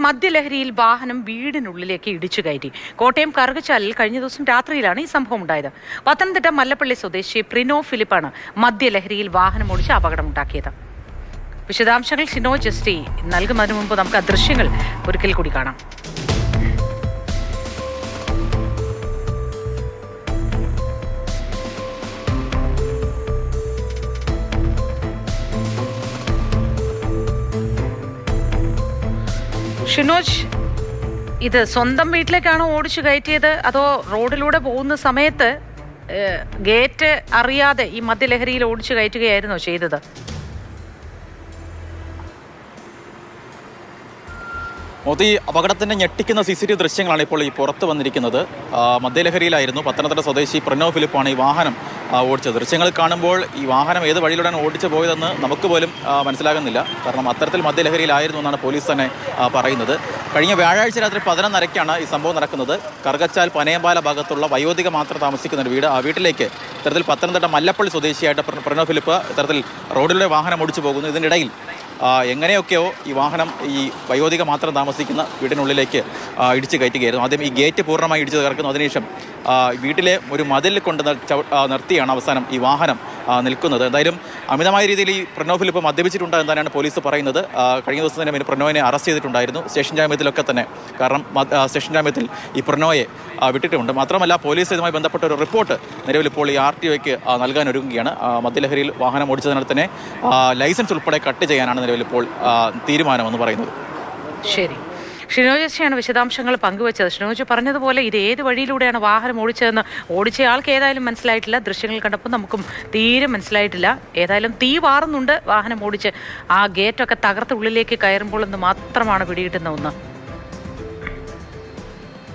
മദ്യലഹരിയിൽ വാഹനം വീടിനുള്ളിലേക്ക് ഇടിച്ചു കയറ്റി. കോട്ടയം കറുകച്ചാലിൽ കഴിഞ്ഞ ദിവസം രാത്രിയിലാണ് ഈ സംഭവം ഉണ്ടായത്. പത്തനംതിട്ട മല്ലപ്പള്ളി സ്വദേശി പ്രിനോ ഫിലിപ്പാണ് മദ്യലഹരിയിൽ വാഹനം ഓടിച്ച് അപകടമുണ്ടാക്കിയത്. വിശദാംശങ്ങൾ ഷിനോ ജസ്റ്റി നൽകുന്നതിന് മുമ്പ് നമുക്ക് ആ ദൃശ്യങ്ങൾ ഒരിക്കൽ കൂടി കാണാം. ഷിനോജ്, ഇത് സ്വന്തം വീട്ടിലേക്കാണോ ഓടിച്ചു കയറ്റിയത്, അതോ റോഡിലൂടെ പോകുന്ന സമയത്ത് ഗേറ്റ് അറിയാതെ ഈ മദ്യലഹരിയിൽ ഓടിച്ചു കയറ്റുകയായിരുന്നോ ചെയ്തത്? മോദി, അപകടത്തിന്റെ ഞെട്ടിക്കുന്ന CCTV ദൃശ്യങ്ങളാണ് ഇപ്പോൾ ഈ പുറത്ത് വന്നിരിക്കുന്നത്. മദ്യലഹരിയിലായിരുന്നു പത്തനംതിട്ട സ്വദേശി പ്രിനോ ഫിലിപ്പാണ് ഈ വാഹനം ഓടിച്ചത്. ദൃശ്യങ്ങൾ കാണുമ്പോൾ ഈ വാഹനം ഏത് വഴിയിലൂടെയാണ് ഓടിച്ചു പോയതെന്ന് നമുക്ക് പോലും മനസ്സിലാകുന്നില്ല. കാരണം അത്തരത്തിൽ മദ്യലഹരിയിലായിരുന്നു എന്നാണ് പോലീസ് തന്നെ പറയുന്നത്. കഴിഞ്ഞ വ്യാഴാഴ്ച രാത്രി 11:30-ക്കാണ് ഈ സംഭവം നടക്കുന്നത്. കറുകച്ചാൽ പനയമ്പാല ഭാഗത്തുള്ള വയോധിക മാത്രം താമസിക്കുന്ന ഒരു വീട്, ആ വീട്ടിലേക്ക് ഇത്തരത്തിൽ പത്തനംതിട്ട മല്ലപ്പള്ളി സ്വദേശിയായിട്ട് പ്രിനോ ഫിലിപ്പ് ഇത്തരത്തിൽ റോഡിലൂടെ വാഹനം ഓടിച്ചു പോകുന്നു. ഇതിനിടയിൽ എങ്ങനെയൊക്കെയോ ഈ വാഹനം ഈ വയോധിക മാത്രം താമസിക്കുന്ന വീടിനുള്ളിലേക്ക് ഇടിച്ച് കയറ്റുകയായിരുന്നു. ആദ്യം ഈ ഗേറ്റ് പൂർണ്ണമായി ഇടിച്ച് തകർക്കുന്നു. അതിനുശേഷം വീട്ടിലെ ഒരു മതിലിൽ കൊണ്ട് നിർത്തിയാണ് അവസാനം ഈ വാഹനം നിൽക്കുന്നത്. എന്തായാലും അമിതമായ രീതിയിൽ ഈ പ്രിനോ ഫിലിപ്പ് മദ്യപിച്ചിട്ടുണ്ട് എന്ന് തന്നെയാണ് പോലീസ് പറയുന്നത്. കഴിഞ്ഞ ദിവസം തന്നെ പ്രിനോയെ അറസ്റ്റ് ചെയ്തിട്ടുണ്ടായിരുന്നു, സ്റ്റേഷൻ ജാമ്യത്തിലൊക്കെ തന്നെ. കാരണം സ്റ്റേഷൻ ജാമ്യത്തിൽ ഈ പ്രിനോയെ വിട്ടിട്ടുണ്ട്. മാത്രമല്ല പോലീസ് ഇതുമായി ബന്ധപ്പെട്ട ഒരു റിപ്പോർട്ട് നിലവിൽ ഇപ്പോൾ ഈ RTOയ്ക്ക് നൽകാൻ ഒരുങ്ങുകയാണ്. മദ്യലഹരിയിൽ വാഹനം ഓടിച്ചതിനാൽ തന്നെ ലൈസൻസ് ഉൾപ്പെടെ കട്ട് ചെയ്യാനാണ് നിലവിൽ ഇപ്പോൾ തീരുമാനമെന്ന് പറയുന്നത്. ശരി, ഷിനോജയാണ് വിശദാംശങ്ങൾ പങ്കുവച്ചത്. ഷിനോജ് പറഞ്ഞതുപോലെ ഇത് ഏത് വഴിയിലൂടെയാണ് വാഹനം ഓടിച്ചതെന്ന് ഓടിച്ചയാൾക്ക് ഏതായാലും മനസ്സിലായിട്ടില്ല. ദൃശ്യങ്ങൾ കണ്ടപ്പോൾ നമുക്കും തീരെ മനസ്സിലായിട്ടില്ല. ഏതായാലും തീ വാറുന്നുണ്ട് വാഹനം ഓടിച്ച്. ആ ഗേറ്റൊക്കെ തകർത്ത് ഉള്ളിലേക്ക് കയറുമ്പോൾ എന്ന് മാത്രമാണ് പിടികിട്ടുന്ന ഒന്ന്.